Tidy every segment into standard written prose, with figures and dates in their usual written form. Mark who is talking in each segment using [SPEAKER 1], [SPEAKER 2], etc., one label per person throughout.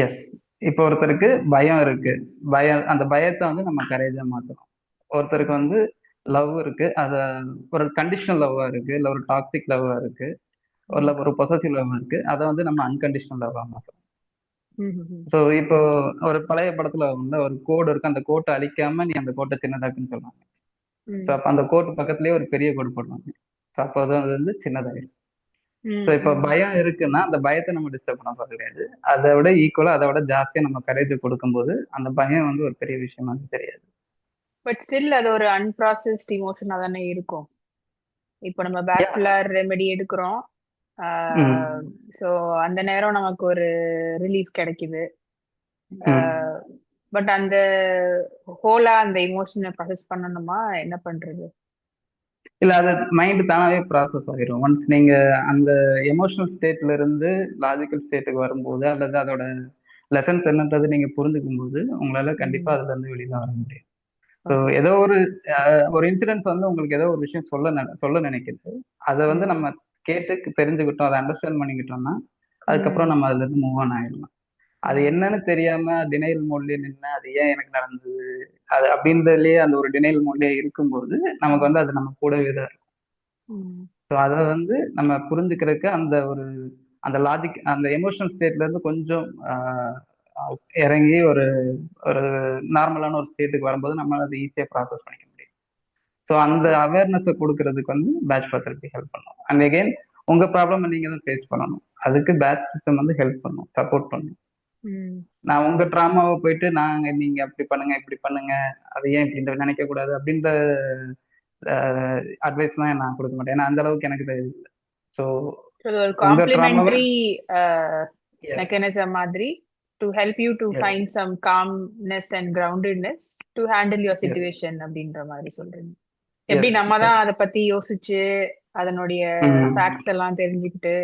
[SPEAKER 1] S. இப்போ ஒருத்தருக்கு பயம் இருக்கு. அந்த பயத்த வந்து நம்ம கரேஜா மாத்தணும். ஒருத்தருக்கு வந்து லவ் இருக்கு. ஒரு கண்டிஷனல் லவ்வா இருக்கு. இல்ல ஒரு டாக்ஸிக் லவ்வா இருக்கு. ஒரு பொசசிவ் லவ் இருக்கு. அத வந்து நம்ம அன்கண்டிஷனல் லவ்வா மாத்தணும். சோ இப்போ ஒரு பழைய படத்துல வந்து ஒரு கோடு இருக்கு. அந்த கோட்ட அழிக்காம நீ அந்த கோட்ட சின்னதாக்குன்னு சொல்லுவாங்க. சோ அப்ப அந்த கோட்டு பக்கத்துலயே ஒரு பெரிய கோடு போடுவாங்க. சோ அப்ப அது வந்து சின்னதாயிரும். சோ இப்ப பயம் இருக்குன்னா அந்த பயத்தை நம்ம டிஸ்டர்ப் பண்ண போறது கிடையாது. அதை விட ஈக்குவலா அதை விட ஜாஸ்தியா நம்ம கரேஜ் கொடுக்கும்போது அந்த பயம் வந்து ஒரு பெரிய விஷயமா தெரியாது.
[SPEAKER 2] பட் ஸ்டில் அது ஒரு அன்ப்ராசஸ்ட் இமோஷனா தானே இருக்கும். இப்போ நம்ம
[SPEAKER 1] யா.
[SPEAKER 2] பேக்ஃபிளார் ரெமெடி எடுக்கிறோம்.
[SPEAKER 1] ம்.
[SPEAKER 2] ஸோ அந்த நேரம் நமக்கு ஒரு ரிலீஃப் கிடைக்குது.
[SPEAKER 1] ம்.
[SPEAKER 2] பட் அந்த ஹோலா அந்த இமோஷனை ப்ராசஸ் பண்ணணுமா, என்ன பண்றது?
[SPEAKER 1] இல்ல அது மைண்ட் தானாவே ப்ராசஸ் ஆகிரும். ஒன்ஸ் நீங்க அந்த எமோஷனல் ஸ்டேட்ல இருந்து லாஜிக்கல் ஸ்டேட்டுக்கு வரும்போது அல்லது அதோட லெசன்ஸ் என்னன்றது நீங்க புரிஞ்சுக்கும் போது உங்களால கண்டிப்பா
[SPEAKER 2] ம்.
[SPEAKER 1] அதுல இருந்து வெளியில வர முடியும். So
[SPEAKER 2] okay.
[SPEAKER 1] ஏதோ ஒரு இன்சிடென்ட்ஸ் வந்து உங்களுக்கு ஏதோ ஒரு விஷயம் சொல்ல நினைக்குது. அதை வந்து
[SPEAKER 2] ம்.
[SPEAKER 1] நம்ம கேட்டு தெரிஞ்சுக்கிட்டோம், அதை அண்டர்ஸ்டாண்ட் பண்ணிக்கிட்டோம்னா அதுக்கப்புறம்
[SPEAKER 2] ம்.
[SPEAKER 1] நம்ம அதுல இருந்து மூவ் ஆன் ஆயிடலாம். அது
[SPEAKER 2] ம்.
[SPEAKER 1] என்னன்னு தெரியாம டினைல் மோட்லயே நின்று அது ஏன் எனக்கு நடந்தது அது அப்படின்றதுலயே அந்த ஒரு டினைல் மோட்லயே இருக்கும்போது நமக்கு வந்து அது நம்ம கூடவே தான் இருக்கும்.
[SPEAKER 2] ம்.
[SPEAKER 1] ஸோ அதை வந்து நம்ம புரிஞ்சுக்கிறதுக்கு அந்த லாஜிக் அந்த எமோஷனல் ஸ்டேட்ல இருந்து கொஞ்சம் இறங்கி ஒரு ஒரு நார்மலான ஒரு ஸ்டேட்டுக்கு வரும்போது நம்மளால அதை ஈஸியா ப்ராசஸ் பண்ணிக்க முடியும். ஸோ அந்த அவேர்னஸை கொடுக்கறதுக்கு வந்து பேட்ச் தெரப்பி ஹெல்ப் பண்ணும். அண்ட் அகைன் உங்க ப்ராப்ளம் நீங்க தான் ஃபேஸ் பண்ணணும். அதுக்கு பேட்ச் சிஸ்டம் வந்து ஹெல்ப் பண்ணும், சப்போர்ட் பண்ணும்.
[SPEAKER 2] ம்.
[SPEAKER 1] நான் உங்க ட்ராமாவை போயிட்டு நீங்க அப்படி பண்ணுங்க இப்படி பண்ணுங்க அது ஏன் இப்படி நினைக்க கூடாது அப்படின்ற அட்வைஸ்லாம் நான் கொடுக்க மாட்டேன். ஏன்னா அந்த அளவுக்கு எனக்கு தெரியுது. ஸோ
[SPEAKER 2] இது ஒரு
[SPEAKER 1] உங்க ட்ராமாவை.
[SPEAKER 2] Complementary
[SPEAKER 1] yes.
[SPEAKER 2] மெக்கானிசம் மாதிரி, to help you to
[SPEAKER 1] yes.
[SPEAKER 2] Find some calmness and groundedness to handle your
[SPEAKER 1] yes.
[SPEAKER 2] Situation அப்படின்ற மாதிரி சொல்றீங்க. எப்படி
[SPEAKER 1] எஸ்.
[SPEAKER 2] நம்ம தான்
[SPEAKER 1] எஸ்.
[SPEAKER 2] அதை பத்தி யோசிச்சு அதனுடைய
[SPEAKER 1] ம்.
[SPEAKER 2] ஃபேக்ட்ஸ் எல்லாம் தெரிஞ்சுக்கிட்டு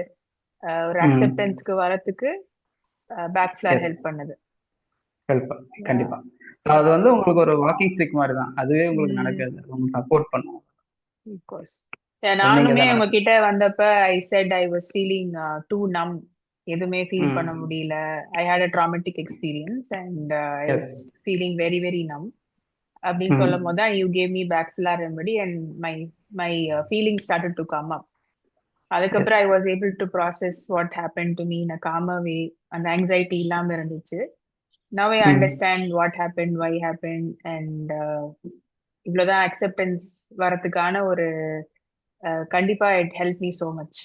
[SPEAKER 2] ஒரு
[SPEAKER 1] ம்.
[SPEAKER 2] அக்செப்டன்ஸ்க்கு வரத்துக்கு பேக் ஃபிளார்
[SPEAKER 1] எஸ்.
[SPEAKER 2] ஹெல்ப் பண்ணுது.
[SPEAKER 1] ஹெல்ப் கண்டிப்பா. So அது வந்து உங்களுக்கு ஒரு வாக்கிங் ஸ்டிக் மாதிரி தான். அதுவே உங்களுக்கு நடக்காது. அது உங்களுக்கு சப்போர்ட் பண்ணும்.
[SPEAKER 2] கோர்ஸ்.
[SPEAKER 1] So நீங்க
[SPEAKER 2] நானுமே
[SPEAKER 1] தான் நடக்கும்.
[SPEAKER 2] உங்ககிட்ட வந்தப்ப I said I was feeling too numb. எதுவுமே ஃபீல் பண்ண
[SPEAKER 1] ம்.
[SPEAKER 2] முடியல. I had a traumatic experience and I was
[SPEAKER 1] yes.
[SPEAKER 2] Feeling very very numb அப்படின்னு சொல்லும் போது
[SPEAKER 1] ம்.
[SPEAKER 2] தான் you gave me Bach flower remedy and my my feeling started to come up.
[SPEAKER 1] Yes.
[SPEAKER 2] அதுக்கப்புறம் I was able to process what happen to me in a calmer way. அந்த anxiety இல்லாம இருந்துச்சு. Now I
[SPEAKER 1] hmm.
[SPEAKER 2] Understand what happen, why happen and இவ்வளவுதான் acceptance வரதுக்கான ஒரு கண்டிப்பா it help me so much.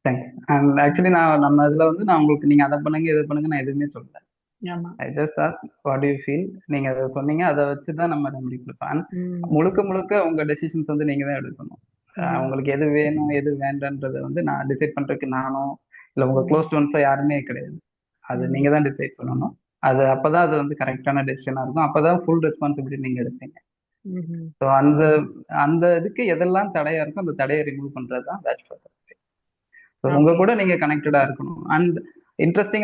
[SPEAKER 1] Thanks. And actually நம்ம இதுல வந்து நான் உங்களுக்கு நீங்க அதை பண்ணுங்க இதை பண்ணுங்க நான் எதுவுமே சொல்லல.
[SPEAKER 2] ஆமா.
[SPEAKER 1] I just ask what you feel. நீங்க அதை சொன்னீங்க, அதை வச்சு தான் நம்ம ரெமெடி கொடுப்போம்.
[SPEAKER 2] ம்.
[SPEAKER 1] முழுக்க முழுக்க உங்க டெசிஷன்ஸ் வந்து நீங்க தான் எடுக்கணும்.
[SPEAKER 2] ம்.
[SPEAKER 1] உங்களுக்கு எது வேணும் எது வேண்டான்றதை வந்து நான் டிசைட் பண்றதுக்கு நானோ இல்லை உங்க
[SPEAKER 2] ம்.
[SPEAKER 1] க்ளோஸ் ஒன்ஸோ யாருமே கிடையாது. அது
[SPEAKER 2] ம்.
[SPEAKER 1] நீங்க தான் டிசைட் பண்ணணும். அப்பதான் அது வந்து கரெக்டான டெசிஷனா இருக்கும். அப்பதான் ஃபுல் ரெஸ்பான்சிபிலிட்டி நீங்க எடுப்பீங்க.
[SPEAKER 2] ம்.
[SPEAKER 1] ஸோ அந்த அந்த இதுக்கு எதெல்லாம் தடையா இருக்கோ அந்த தடையை ரிமூவ் பண்றது தான் பேட்ச். ஸோ உங்க
[SPEAKER 2] ஓகே.
[SPEAKER 1] கூட நீங்க கனெக்டடா இருக்கணும். அண்ட் இன்ட்ரெஸ்டிங்கா